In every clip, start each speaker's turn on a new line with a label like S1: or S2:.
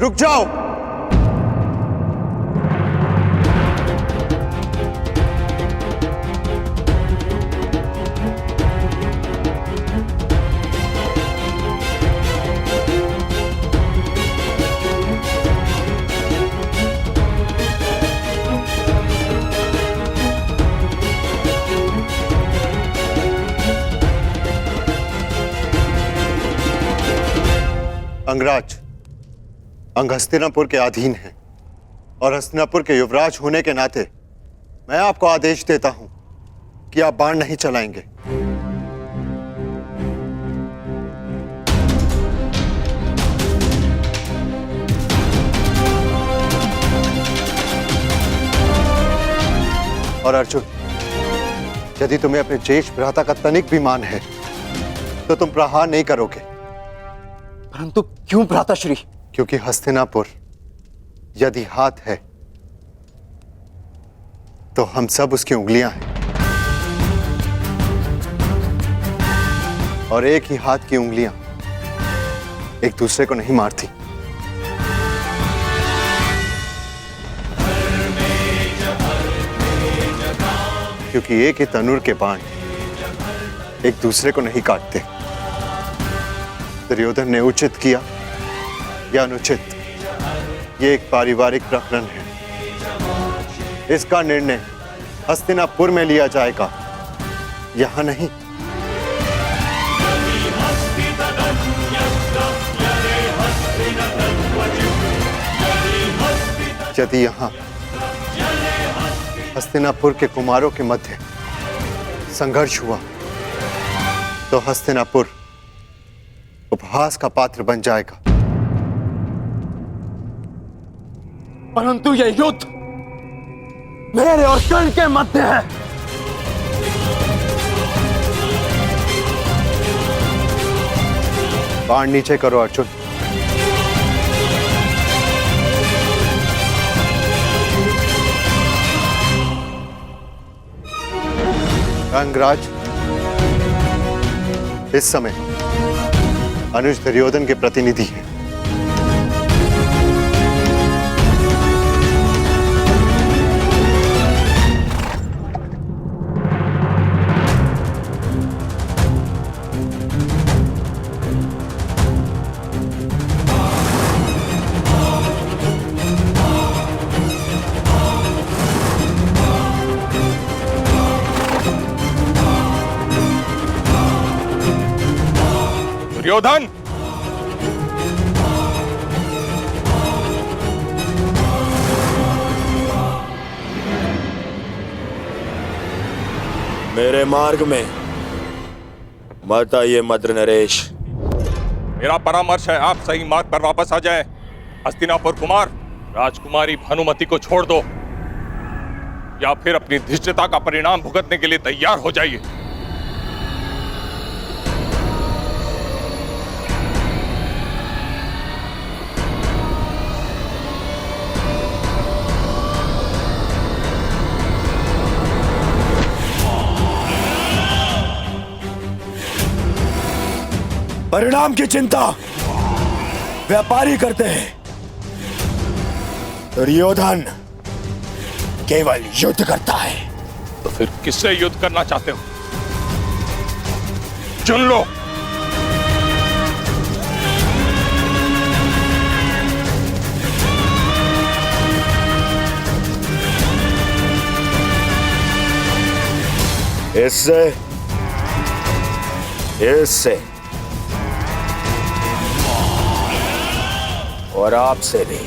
S1: रुक जाओ। अंगराज, अंग हस्तिनापुर के अधीन है और हस्तिनापुर के युवराज होने के नाते मैं आपको आदेश देता हूं कि आप बाण नहीं चलाएंगे। और अर्जुन, यदि तुम्हें अपने ज्येष्ठ भ्राता का तनिक भी मान है तो तुम प्रहार नहीं करोगे।
S2: परंतु क्यों भ्राताश्री?
S1: क्योंकि हस्तिनापुर यदि हाथ है तो हम सब उसकी उंगलियां हैं, और एक ही हाथ की उंगलियां एक दूसरे को नहीं मारती। क्योंकि एक ही तनुर के बाण एक दूसरे को नहीं काटते। दुर्योधन ने उचित किया या अनुचित, ये एक पारिवारिक प्रकरण है। इसका निर्णय हस्तिनापुर में लिया जाएगा, यहां नहीं। यदि यहां हस्तिनापुर के कुमारों के मध्य संघर्ष हुआ तो हस्तिनापुर उपहास का पात्र बन जाएगा।
S2: परंतु यह युद्ध मेरे और कर्ण के मध्य है।
S1: बाण नीचे करो अर्जुन। अंगराज, इस समय अनुज दुर्योधन के प्रतिनिधि हैं।
S3: दुर्योधन,
S4: मेरे मार्ग में मत आइए मद्र नरेश।
S3: मेरा परामर्श है आप सही मार्ग पर वापस आ जाएं। हस्तिनापुर कुमार राजकुमारी भानुमति को छोड़ दो या फिर अपनी धृष्टता का परिणाम भुगतने के लिए तैयार हो जाइए।
S4: परिणाम की चिंता व्यापारी करते हैं, दुर्योधन केवल युद्ध करता है।
S3: तो फिर किससे युद्ध करना चाहते हो? चुन लो।
S4: इससे, इससे और आपसे भी।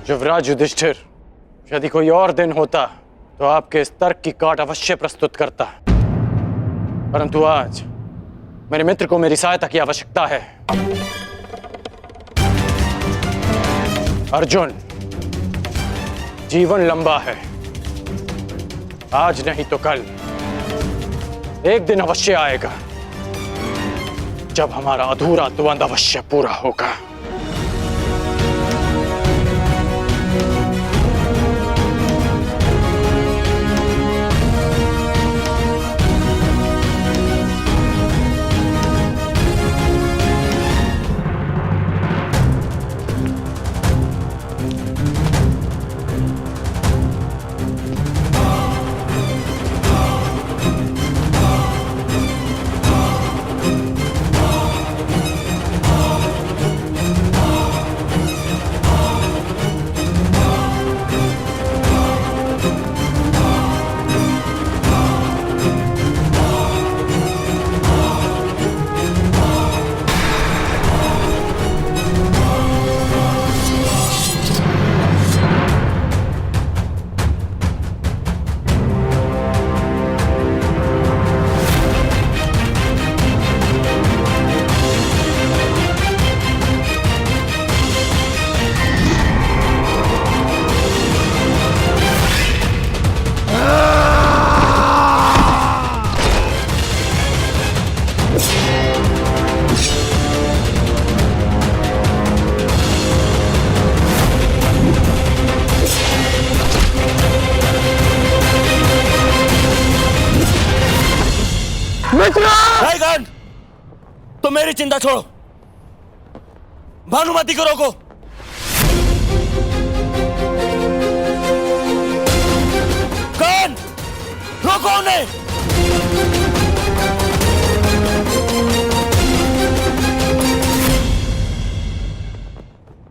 S2: युवराज युधिष्ठिर, यदि कोई और दिन होता तो आपके इस तर्क की काट अवश्य प्रस्तुत करता, परंतु आज मेरे मित्र को मेरी सहायता की आवश्यकता है। अर्जुन, जीवन लंबा है, आज नहीं तो कल एक दिन अवश्य आएगा जब हमारा अधूरा द्वंद्व अवश्य पूरा होगा।
S4: मेरी चिंता छोड़ो, भानुमति को रोको। कौन? रोको उन्हें।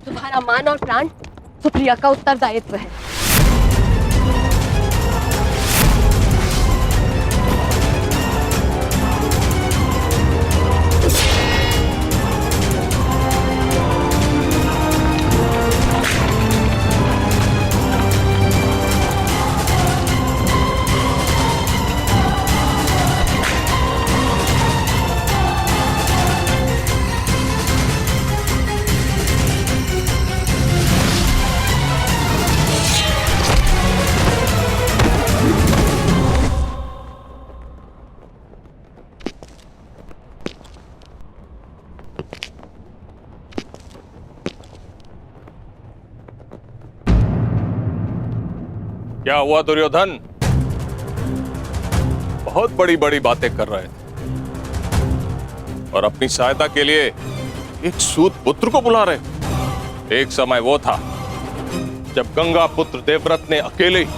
S5: तुम्हारा मान और प्राण सुप्रिया का उत्तरदायित्व है।
S3: क्या हुआ दुर्योधन? बहुत बड़ी बड़ी बातें कर रहे थे और अपनी सहायता के लिए एक सूत पुत्र को बुला रहे। एक समय वो था जब गंगा पुत्र देवव्रत ने अकेले ही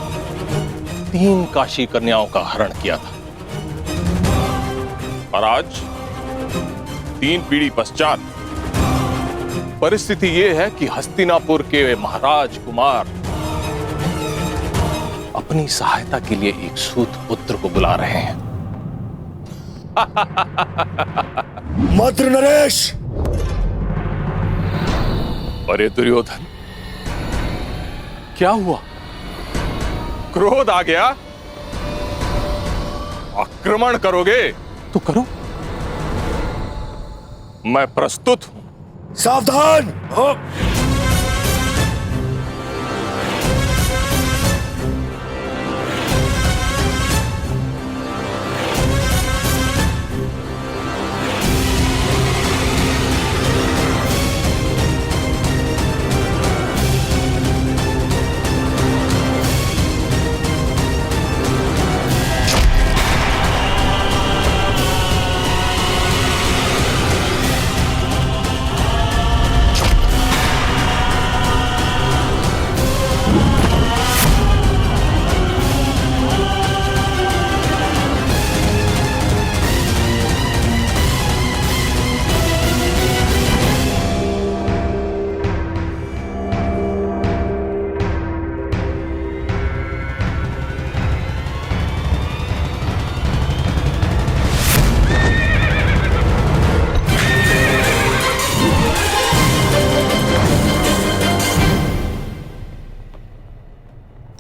S3: 3 काशी कन्याओं का हरण किया था, और आज 3 पीढ़ी पश्चात परिस्थिति ये है कि हस्तिनापुर के महाराज कुमार अपनी सहायता के लिए एक सूत पुत्र को बुला रहे हैं।
S4: मद्र नरेश!
S3: अरे दुर्योधन, क्या हुआ? क्रोध आ गया? आक्रमण करोगे तो करो, मैं प्रस्तुत हूं।
S4: सावधान!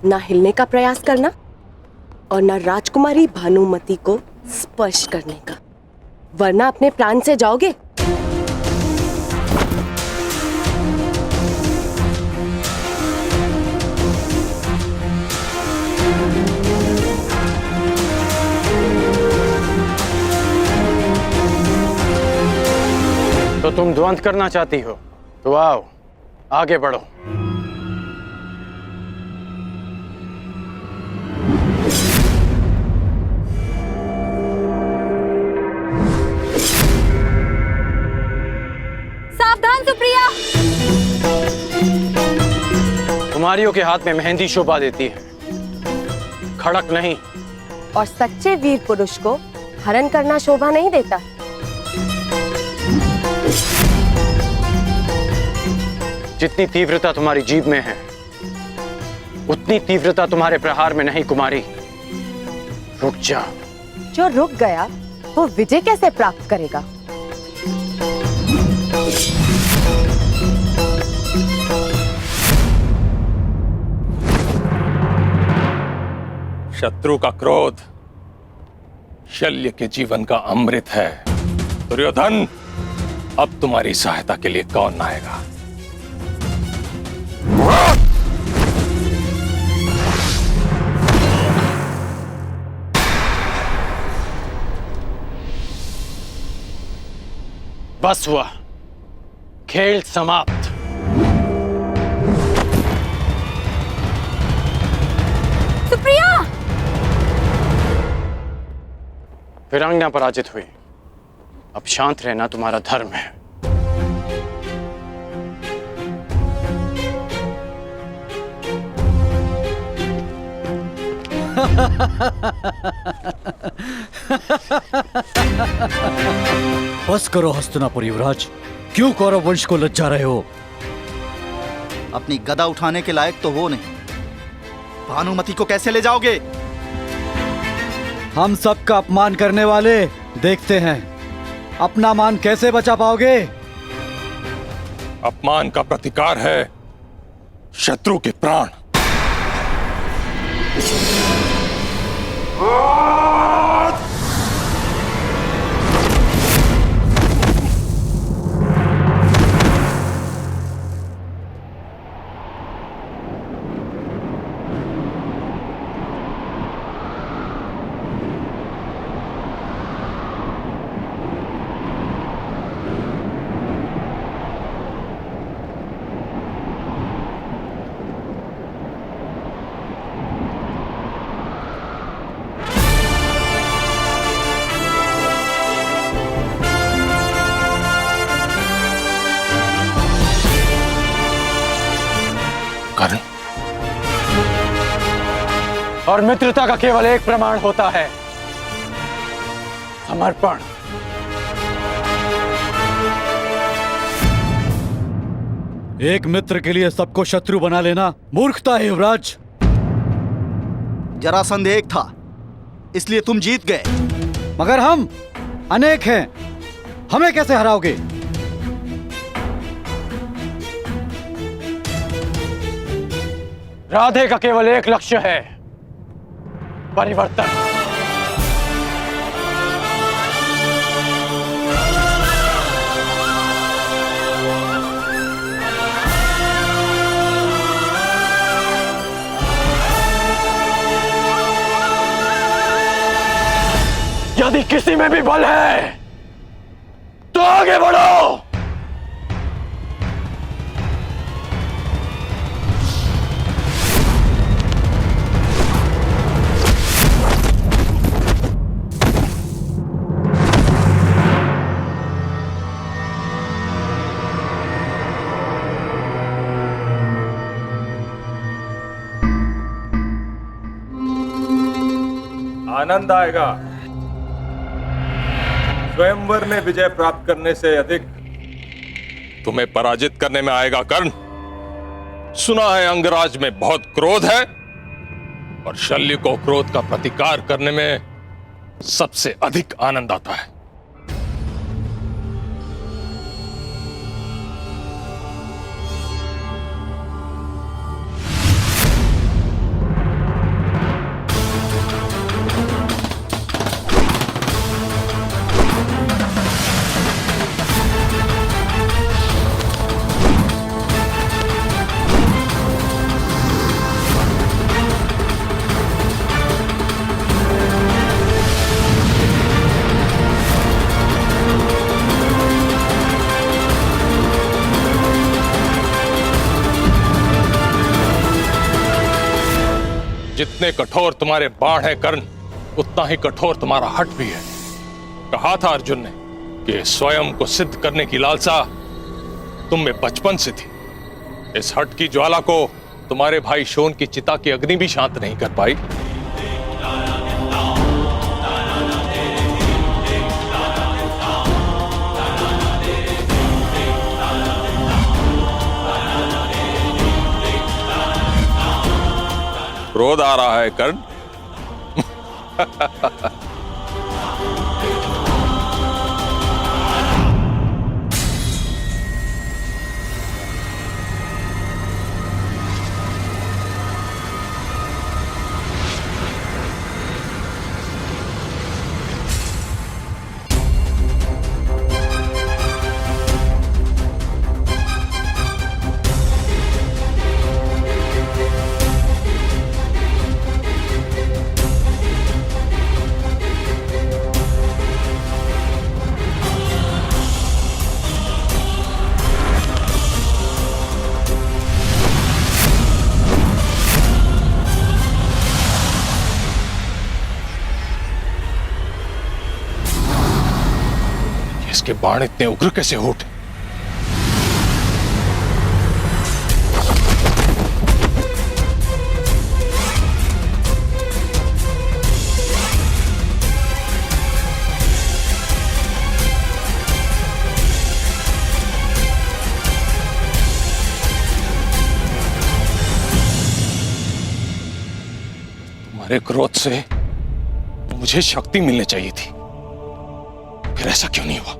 S5: ना हिलने का प्रयास करना और ना राजकुमारी भानुमति को स्पर्श करने का, वरना अपने प्राण से जाओगे।
S2: तो तुम द्वंद्व करना चाहती हो तो आओ, आगे बढ़ो।
S5: सावधान सुप्रिया!
S2: कुमारियों के हाथ में मेहंदी शोभा देती है, खड़क नहीं।
S5: और सच्चे वीर पुरुष को हरण करना शोभा नहीं देता।
S2: जितनी तीव्रता तुम्हारी जीभ में है, उतनी तीव्रता तुम्हारे प्रहार में नहीं कुमारी। रुक जा।
S5: जो रुक गया वो विजय कैसे प्राप्त करेगा?
S3: शत्रु का क्रोध शल्य के जीवन का अमृत है। दुर्योधन, अब तुम्हारी सहायता के लिए कौन आएगा?
S2: बस हुआ, खेल समाप्त।
S5: सुप्रिया!
S2: वीरांगना पराजित हुई, अब शांत रहना तुम्हारा धर्म है।
S6: बस करो हस्तिनापुर युवराज, क्यों कौरव वंश को लज्जा रहे हो?
S7: अपनी गदा उठाने के लायक तो हो नहीं, भानुमति को कैसे ले जाओगे?
S6: हम सबका अपमान करने वाले, देखते हैं अपना मान कैसे बचा पाओगे।
S3: अपमान का प्रतिकार है शत्रु के प्राण। कर्ण,
S2: और मित्रता का केवल एक प्रमाण होता है, समर्पण।
S6: एक मित्र के लिए सबको शत्रु बना लेना मूर्खता है युवराज।
S7: जरासंध एक था, इसलिए तुम जीत गए।
S6: मगर हम अनेक हैं, हमें कैसे हराओगे?
S2: राधे का केवल एक लक्ष्य है, परिवर्तन। यदि किसी में भी बल है तो आगे बढ़ो।
S3: आनंद आएगा। स्वयंवर में विजय प्राप्त करने से अधिक तुम्हें पराजित करने में आएगा कर्ण। सुना है अंगराज में बहुत क्रोध है और शल्य को क्रोध का प्रतिकार करने में सबसे अधिक आनंद आता है। जितने कठोर तुम्हारे बाण हैं कर्ण, उतना ही कठोर तुम्हारा हठ भी है। कहा था अर्जुन ने कि स्वयं को सिद्ध करने की लालसा तुम में बचपन से थी। इस हठ की ज्वाला को तुम्हारे भाई शोन की चिता की अग्नि भी शांत नहीं कर पाई। क्रोध आ रहा है कर्ण। के बाण इतने उग्र कैसे हो उठे? तुम्हारे क्रोध से मुझे शक्ति मिलनी चाहिए थी, फिर ऐसा क्यों नहीं हुआ?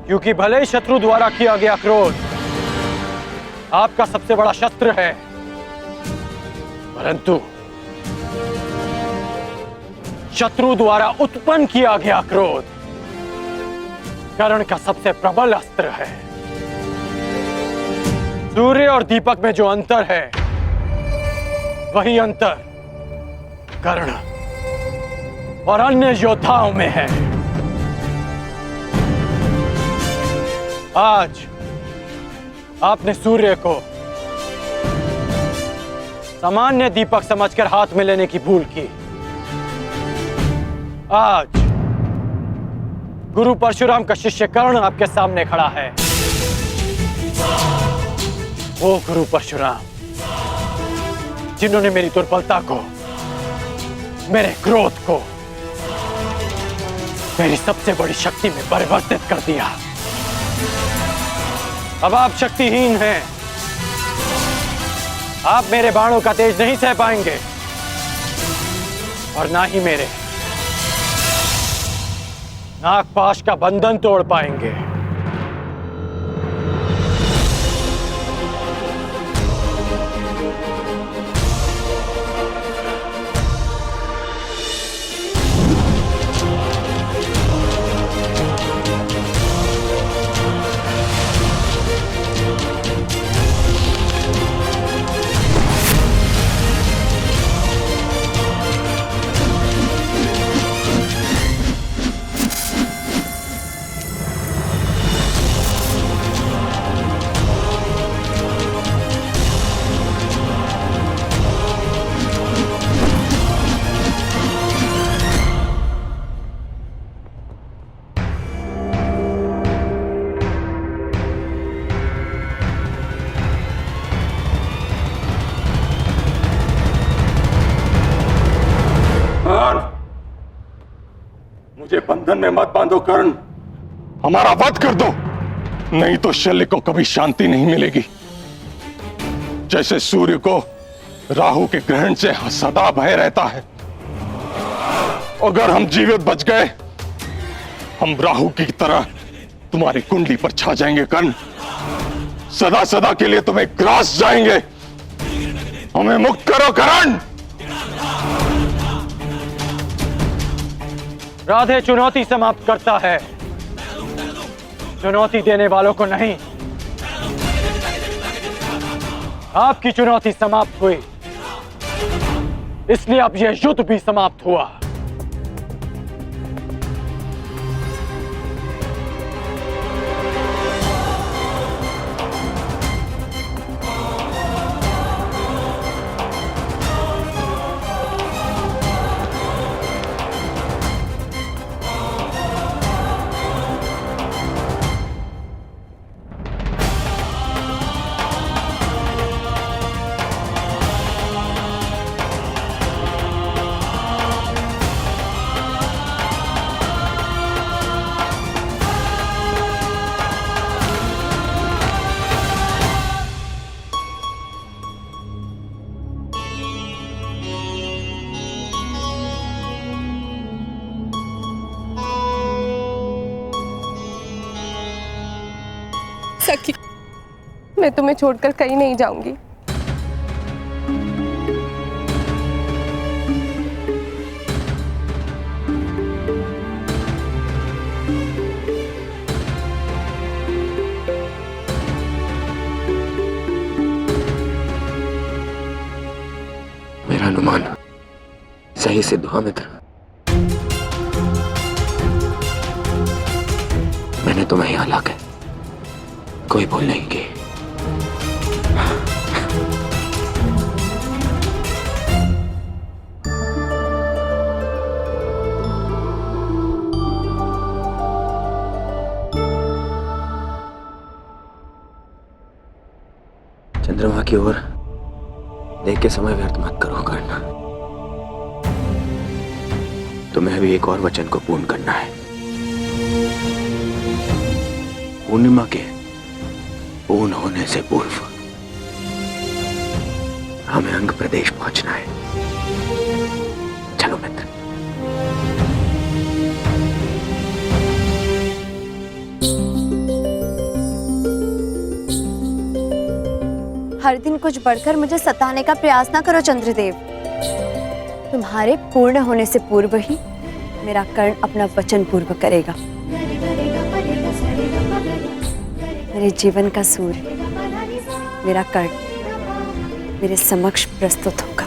S2: क्योंकि भले ही शत्रु द्वारा किया गया क्रोध आपका सबसे बड़ा शस्त्र है, परंतु शत्रु द्वारा उत्पन्न किया गया क्रोध कर्ण का सबसे प्रबल अस्त्र है। सूर्य और दीपक में जो अंतर है वही अंतर कर्ण और अन्य योद्धाओं में है। आज आपने सूर्य को सामान्य दीपक समझकर हाथ में लेने की भूल की। आज गुरु परशुराम का शिष्य कर्ण आपके सामने खड़ा है। वो गुरु परशुराम जिन्होंने मेरी दुर्बलता को, मेरे क्रोध को मेरी सबसे बड़ी शक्ति में परिवर्तित कर दिया। अब आप शक्तिहीन हैं। आप मेरे बाणों का तेज नहीं सह पाएंगे और ना ही मेरे नागपाश का बंधन तोड़ पाएंगे।
S3: मुझे बंधन में मत बांधो कर्ण, हमारा वध कर दो, नहीं तो शल्य को कभी शांति नहीं मिलेगी। जैसे सूर्य को राहु के ग्रहण से सदा भय रहता है, अगर हम जीवित बच गए हम राहु की तरह तुम्हारी कुंडली पर छा जाएंगे कर्ण, सदा सदा के लिए तुम्हें ग्रास जाएंगे। हमें मुक्त करो कर्ण।
S2: राधे चुनौती समाप्त करता है, चुनौती देने वालों को नहीं। आपकी चुनौती समाप्त हुई, इसलिए अब यह युद्ध भी समाप्त हुआ।
S5: सखी, मैं तुम्हें छोड़कर कहीं नहीं जाऊंगी।
S8: मेरा अनुमान सही सिद्ध हुआ मित्र। मैंने तुम्हें यहां लाकर कोई भूल नहीं की। चंद्रमा की ओर देख के समय व्यर्थ मत करो करना। तुम्हें भी एक और वचन को पूर्ण करना है। पूर्णिमा के पूर्ण होने से पूर्व हमें अंग प्रदेश पहुंचना है। चलो मित्र।
S9: हर दिन कुछ बढ़कर मुझे सताने का प्रयास ना करो चंद्रदेव। तुम्हारे पूर्ण होने से पूर्व ही मेरा कर्ण अपना वचन पूर्ण करेगा। मेरे जीवन का सूर्य मेरा कर्ण मेरे समक्ष प्रस्तुत होगा।